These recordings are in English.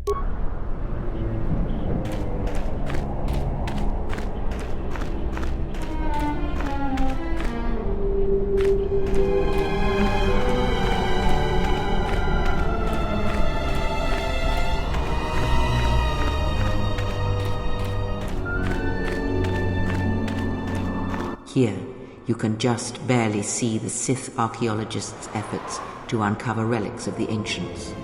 Here, you can just barely see the Sith archaeologists' efforts to uncover relics of the ancients.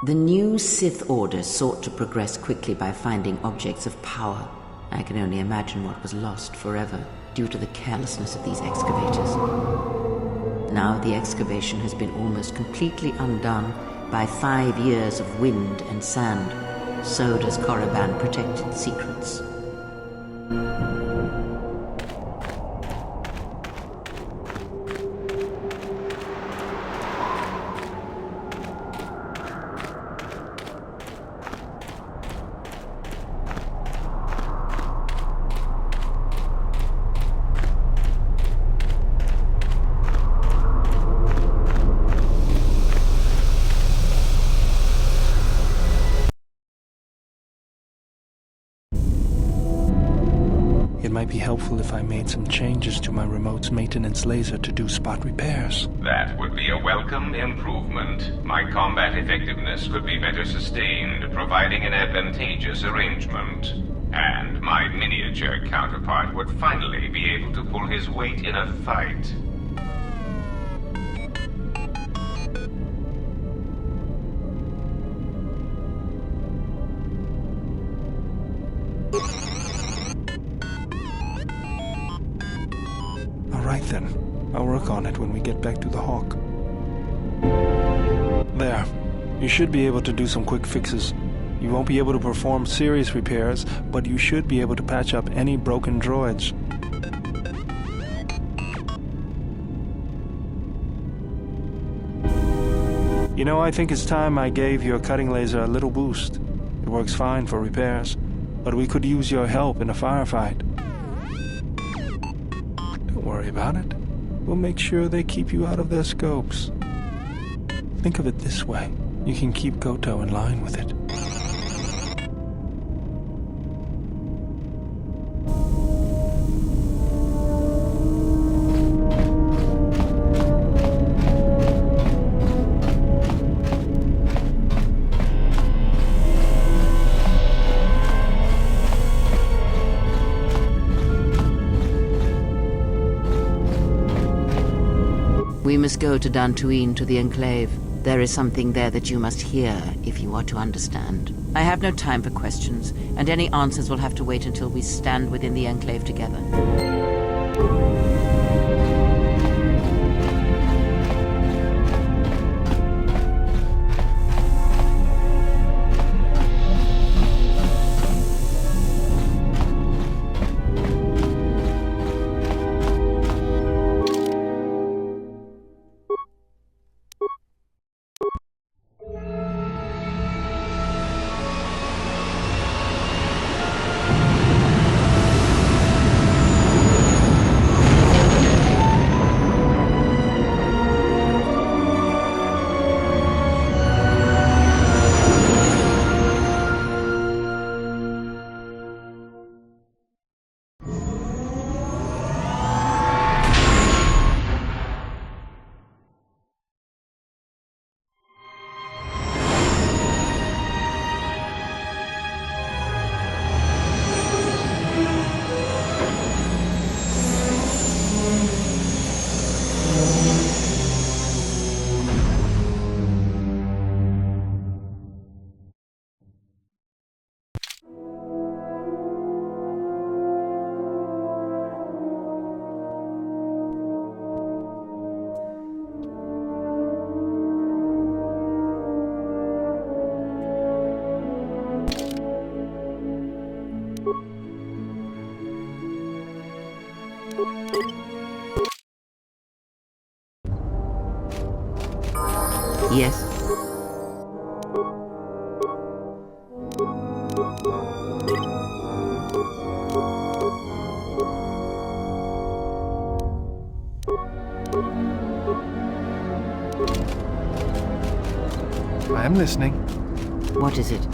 The new Sith Order sought to progress quickly by finding objects of power. I can only imagine what was lost forever due to the carelessness of these excavators. Now the excavation has been almost completely undone by 5 years of wind and sand. So does Korriban protected secrets. It might be helpful if I made some changes to my remote's maintenance laser to do spot repairs. That would be a welcome improvement. My combat effectiveness could be better sustained, providing an advantageous arrangement. And my miniature counterpart would finally be able to pull his weight in a fight. Alright then, I'll work on it when we get back to the Hawk. There, you should be able to do some quick fixes. You won't be able to perform serious repairs, but you should be able to patch up any broken droids. You know, I think it's time I gave your cutting laser a little boost. It works fine for repairs, but we could use your help in a firefight. Don't worry about it. We'll make sure they keep you out of their scopes. Think of it this way. You can keep Kotor in line with it. We must go to Dantooine, to the Enclave. There is something there that you must hear if you are to understand. I have no time for questions, and any answers will have to wait until we stand within the Enclave together. I am listening. What is it?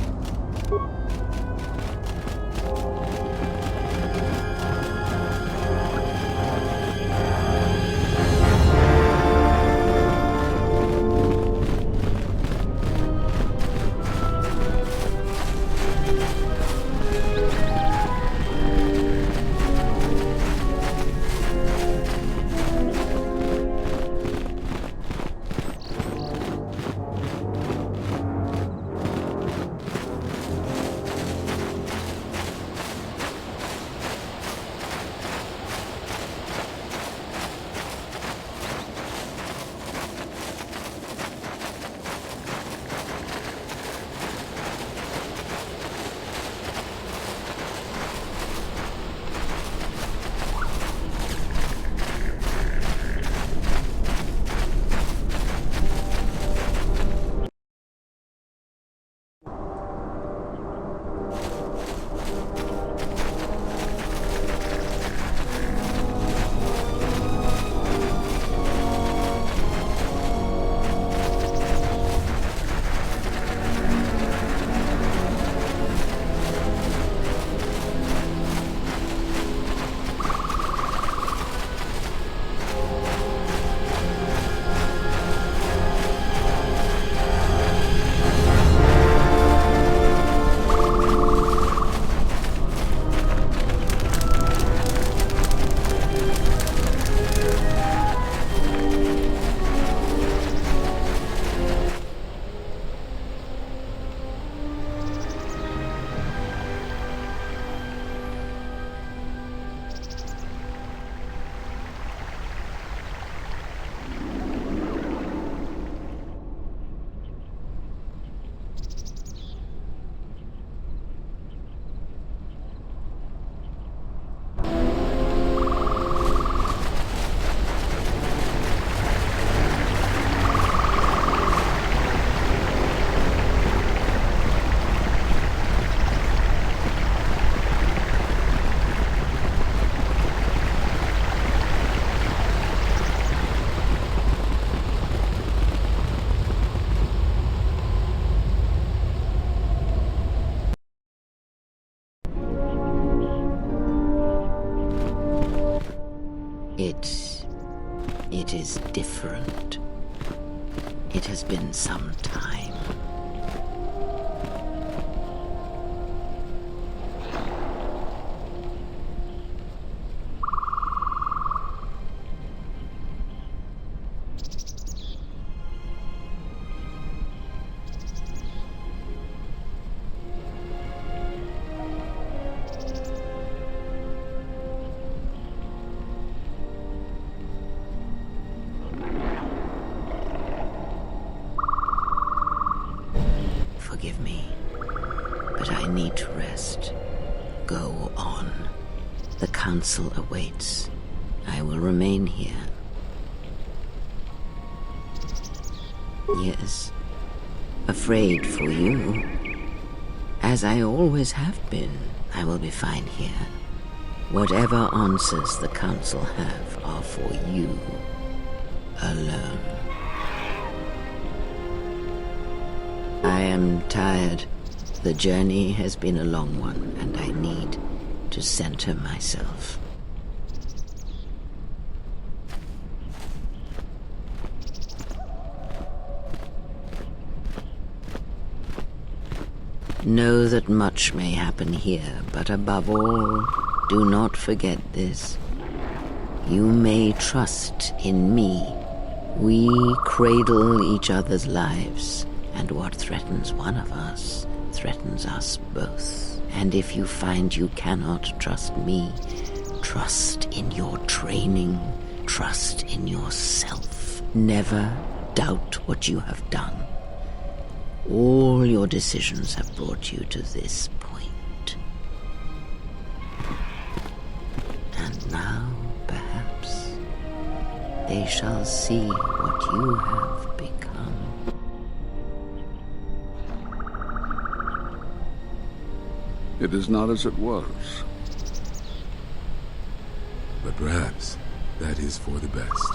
It is different. It has been some time. Forgive me, but I need to rest. Go on. The council awaits. I will remain here. Yes, afraid for you. As I always have been, I will be fine here. Whatever answers the council have are for you alone. I am tired. The journey has been a long one, and I need to center myself. Know that much may happen here, but above all, do not forget this. You may trust in me. We cradle each other's lives, and what threatens one of us threatens us both. And if you find you cannot trust me, trust in your training, trust in yourself. Never doubt what you have done. All your decisions have brought you to this point. And now, perhaps, they shall see what you have become. It is not as it was. But perhaps that is for the best.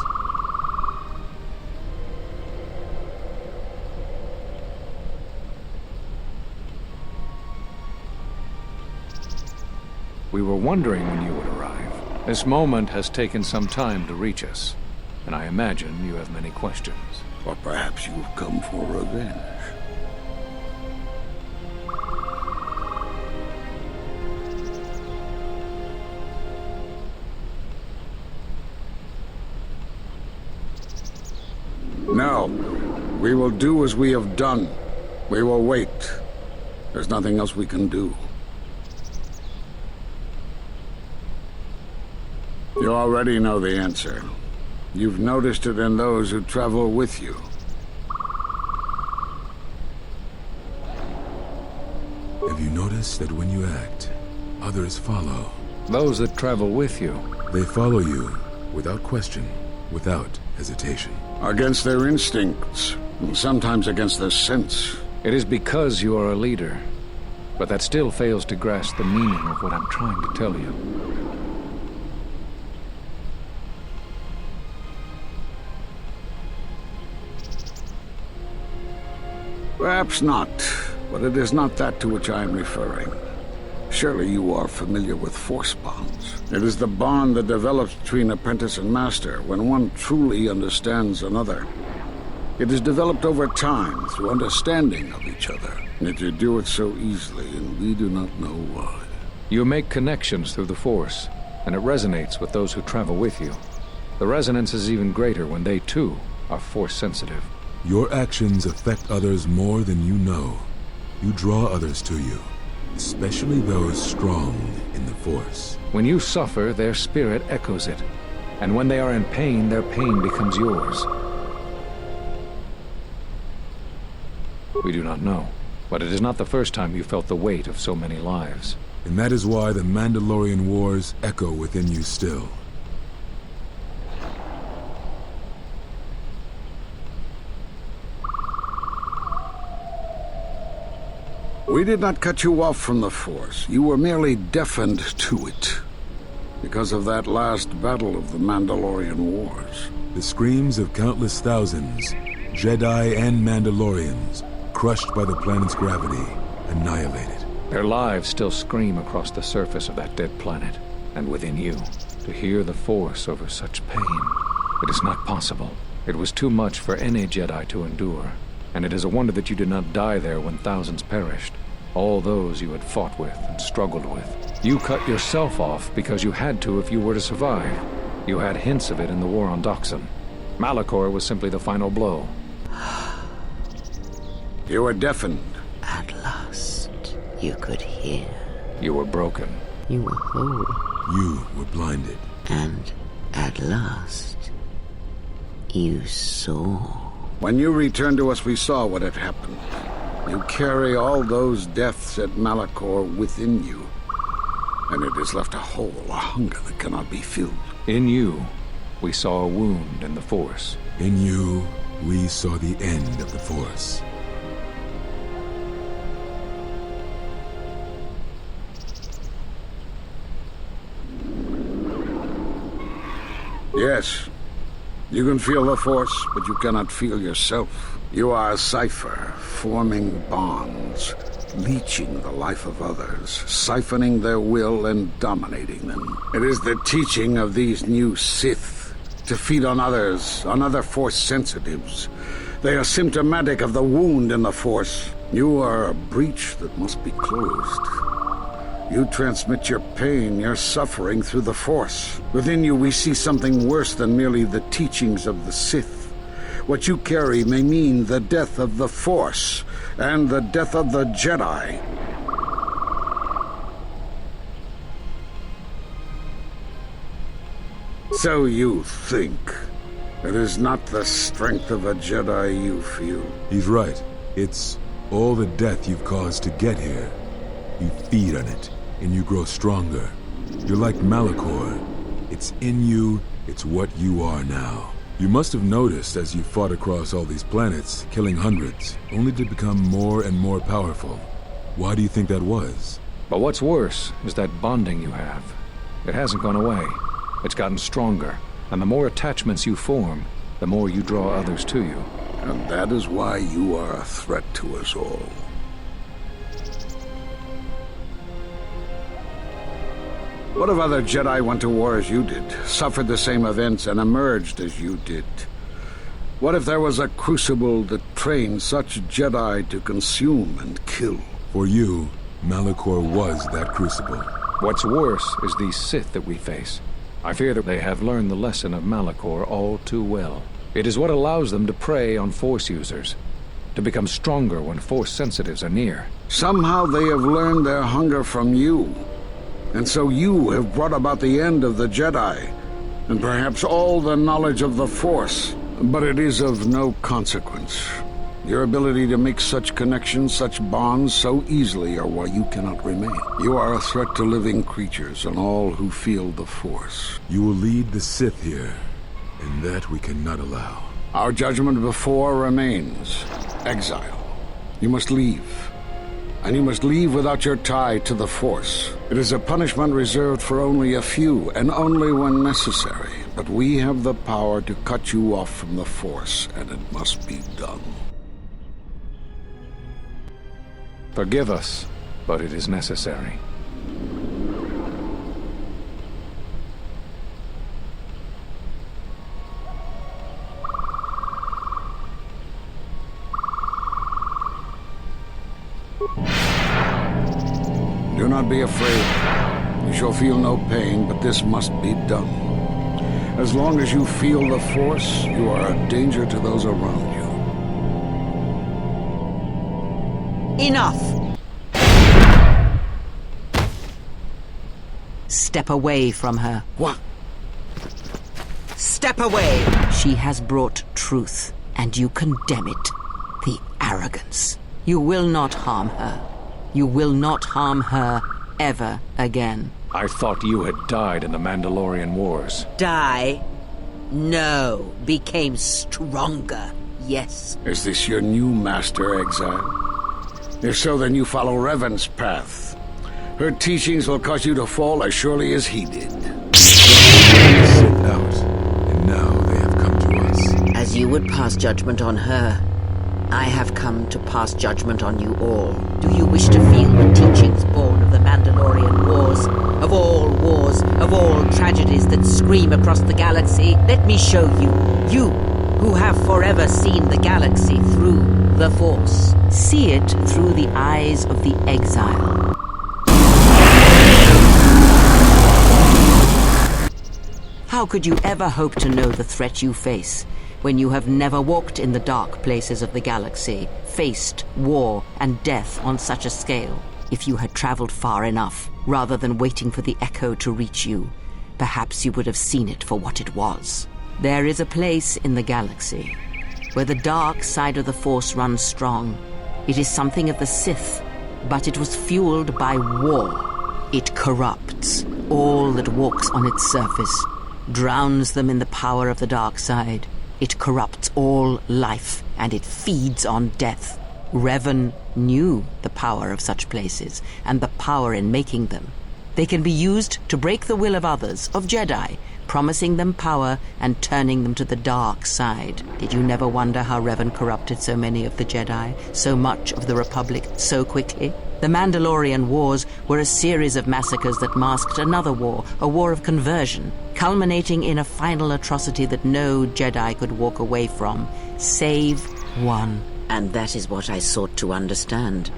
We were wondering when you would arrive. This moment has taken some time to reach us, and I imagine you have many questions. Or perhaps you've come for revenge. No. We will do as we have done. We will wait. There's nothing else we can do. You already know the answer. You've noticed it in those who travel with you. Have you noticed that when you act, others follow? Those that travel with you. They follow you without question, without hesitation. Against their instincts, and sometimes against their sense. It is because you are a leader, but that still fails to grasp the meaning of what I'm trying to tell you. Perhaps not, but it is not that to which I am referring. Surely you are familiar with force bonds. It is the bond that develops between apprentice and master when one truly understands another. It is developed over time through understanding of each other. Yet you do it so easily, and we do not know why. You make connections through the Force, and it resonates with those who travel with you. The resonance is even greater when they, too, are Force-sensitive. Your actions affect others more than you know. You draw others to you, especially those strong in the Force. When you suffer, their spirit echoes it, and when they are in pain, their pain becomes yours. We do not know, but it is not the first time you felt the weight of so many lives. And that is why the Mandalorian Wars echo within you still. We did not cut you off from the Force. You were merely deafened to it. Because of that last battle of the Mandalorian Wars. The screams of countless thousands, Jedi and Mandalorians, crushed by the planet's gravity, annihilated. Their lives still scream across the surface of that dead planet, and within you. To hear the Force over such pain, it is not possible. It was too much for any Jedi to endure, and it is a wonder that you did not die there when thousands perished. All those you had fought with and struggled with. You cut yourself off because you had to if you were to survive. You had hints of it in the war on Doxon. Malachor was simply the final blow. You were deafened. At last, you could hear. You were broken. You were whole. You were blinded. And at last, you saw. When you returned to us, we saw what had happened. You carry all those deaths at Malachor within you. And it has left a hole, a hunger that cannot be filled. In you, we saw a wound in the Force. In you, we saw the end of the Force. Yes. You can feel the Force, but you cannot feel yourself. You are a cipher, forming bonds, leeching the life of others, siphoning their will and dominating them. It is the teaching of these new Sith to feed on others, on other Force sensitives. They are symptomatic of the wound in the Force. You are a breach that must be closed. You transmit your pain, your suffering through the Force. Within you we see something worse than merely the teachings of the Sith. What you carry may mean the death of the Force, and the death of the Jedi. So you think. It is not the strength of a Jedi you feel. He's right. It's all the death you've caused to get here. You feed on it, and you grow stronger. You're like Malachor. It's in you, it's what you are now. You must have noticed as you fought across all these planets, killing hundreds, only to become more and more powerful. Why do you think that was? But what's worse is that bonding you have. It hasn't gone away. It's gotten stronger, and the more attachments you form, the more you draw others to you. And that is why you are a threat to us all. What if other Jedi went to war as you did, suffered the same events, and emerged as you did? What if there was a crucible that trained such Jedi to consume and kill? For you, Malachor was that crucible. What's worse is these Sith that we face. I fear that they have learned the lesson of Malachor all too well. It is what allows them to prey on Force users, to become stronger when Force sensitives are near. Somehow they have learned their hunger from you. And so you have brought about the end of the Jedi, and perhaps all the knowledge of the Force. But it is of no consequence. Your ability to make such connections, such bonds so easily are why you cannot remain. You are a threat to living creatures and all who feel the Force. You will lead the Sith here, and that we cannot allow. Our judgment before remains. Exile. You must leave. And you must leave without your tie to the Force. It is a punishment reserved for only a few, and only when necessary. But we have the power to cut you off from the Force, and it must be done. Forgive us, but it is necessary. Do not be afraid. You shall feel no pain, but this must be done. As long as you feel the Force, you are a danger to those around you. Enough! Step away from her. What? Step away! She has brought truth, and you condemn it. The arrogance. You will not harm her. You will not harm her ever again. I thought you had died in the Mandalorian Wars. Die? No. Became stronger. Yes. Is this your new master, Exile? If so, then you follow Revan's path. Her teachings will cause you to fall as surely as he did. Sith out, and now they have come to us. As you would pass judgment on her, I have come to pass judgment on you all. Do you wish to feel the teachings born of the Mandalorian Wars? Of all tragedies that scream across the galaxy? Let me show you. You, who have forever seen the galaxy through the Force. See it through the eyes of the exile. How could you ever hope to know the threat you face when you have never walked in the dark places of the galaxy, faced war and death on such a scale? If you had traveled far enough, rather than waiting for the echo to reach you, perhaps you would have seen it for what it was. There is a place in the galaxy where the dark side of the Force runs strong. It is something of the Sith, but it was fueled by war. It corrupts all that walks on its surface, drowns them in the power of the dark side. It corrupts all life, and it feeds on death. Revan knew the power of such places, and the power in making them. They can be used to break the will of others, of Jedi, promising them power and turning them to the dark side. Did you never wonder how Revan corrupted so many of the Jedi, so much of the Republic, so quickly? The Mandalorian Wars were a series of massacres that masked another war, a war of conversion, culminating in a final atrocity that no Jedi could walk away from, save one. And that is what I sought to understand.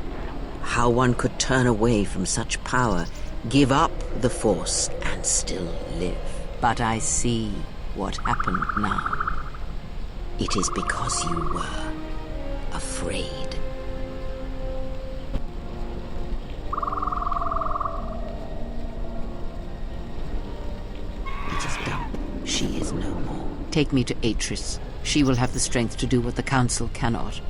How one could turn away from such power, give up the Force, and still live. But I see what happened now. It is because you were afraid. It is done. She is no more. Take me to Atris. She will have the strength to do what the Council cannot.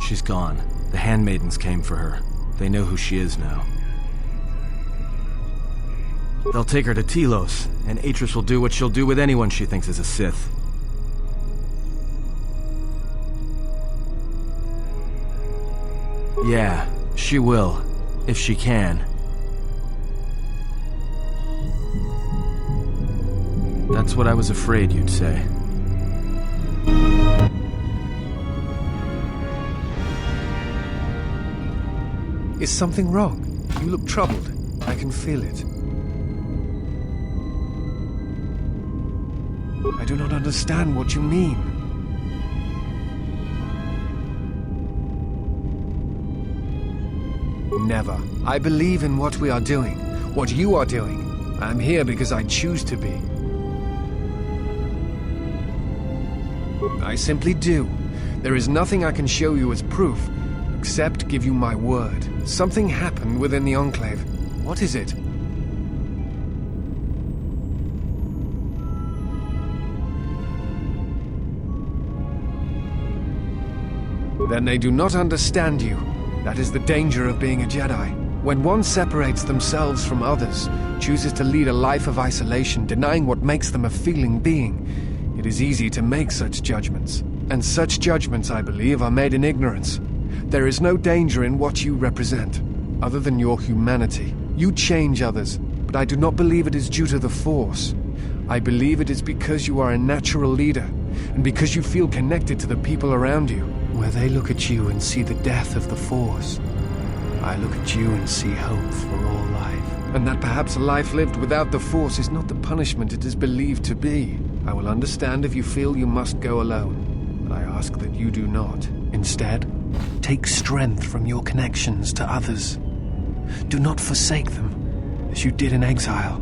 She's gone. The handmaidens came for her. They know who she is now. They'll take her to Telos, and Atris will do what she'll do with anyone she thinks is a Sith. Yeah, she will. If she can. That's what I was afraid you'd say. Is something wrong? You look troubled. I can feel it. I do not understand what you mean. Never. I believe in what we are doing, what you are doing. I am here because I choose to be. I simply do. There is nothing I can show you as proof, except give you my word. Something happened within the Enclave. What is it? Then they do not understand you. That is the danger of being a Jedi. When one separates themselves from others, chooses to lead a life of isolation, denying what makes them a feeling being, it is easy to make such judgments. And such judgments, I believe, are made in ignorance. There is no danger in what you represent, other than your humanity. You change others, but I do not believe it is due to the Force. I believe it is because you are a natural leader, and because you feel connected to the people around you. Where they look at you and see the death of the Force, I look at you and see hope for all life. And that perhaps a life lived without the Force is not the punishment it is believed to be. I will understand if you feel you must go alone, but I ask that you do not. Instead, take strength from your connections to others. Do not forsake them, as you did in exile.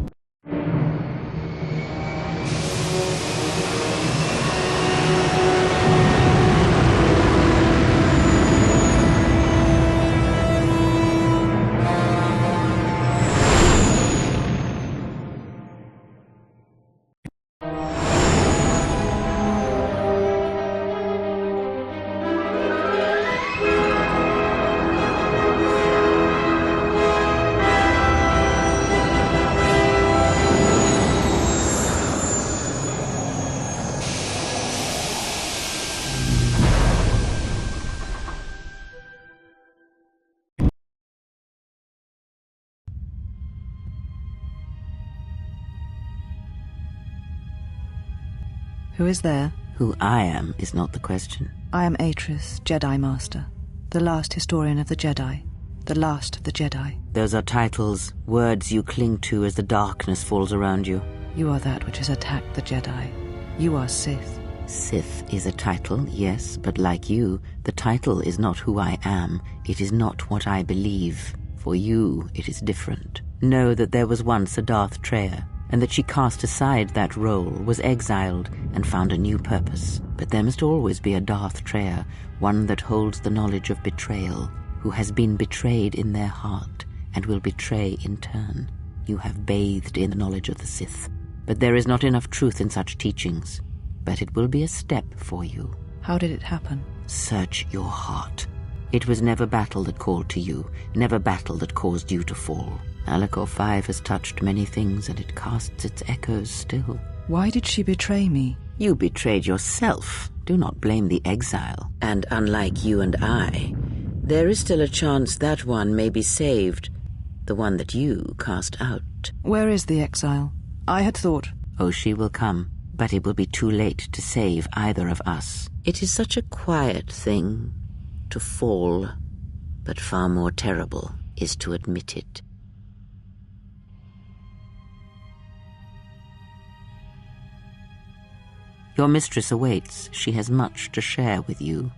Who is there? Who I am is not the question. I am Atris, Jedi Master, the last historian of the Jedi, the last of the Jedi. Those are titles, words you cling to as the darkness falls around you. You are that which has attacked the Jedi. You are Sith. Sith is a title, yes, but like you, the title is not who I am. It is not what I believe. For you, it is different. Know that there was once a Darth Treya, and that she cast aside that role, was exiled, and found a new purpose. But there must always be a Darth Treya, one that holds the knowledge of betrayal, who has been betrayed in their heart, and will betray in turn. You have bathed in the knowledge of the Sith, but there is not enough truth in such teachings. But it will be a step for you. How did it happen? Search your heart. It was never battle that called to you, never battle that caused you to fall. Alakor 5 has touched many things, and it casts its echoes still. Why did she betray me? You betrayed yourself. Do not blame the exile. And unlike you and I, there is still a chance that one may be saved. The one that you cast out. Where is the exile? I had thought... Oh, she will come, but it will be too late to save either of us. It is such a quiet thing to fall, but far more terrible is to admit it. Your mistress awaits. She has much to share with you.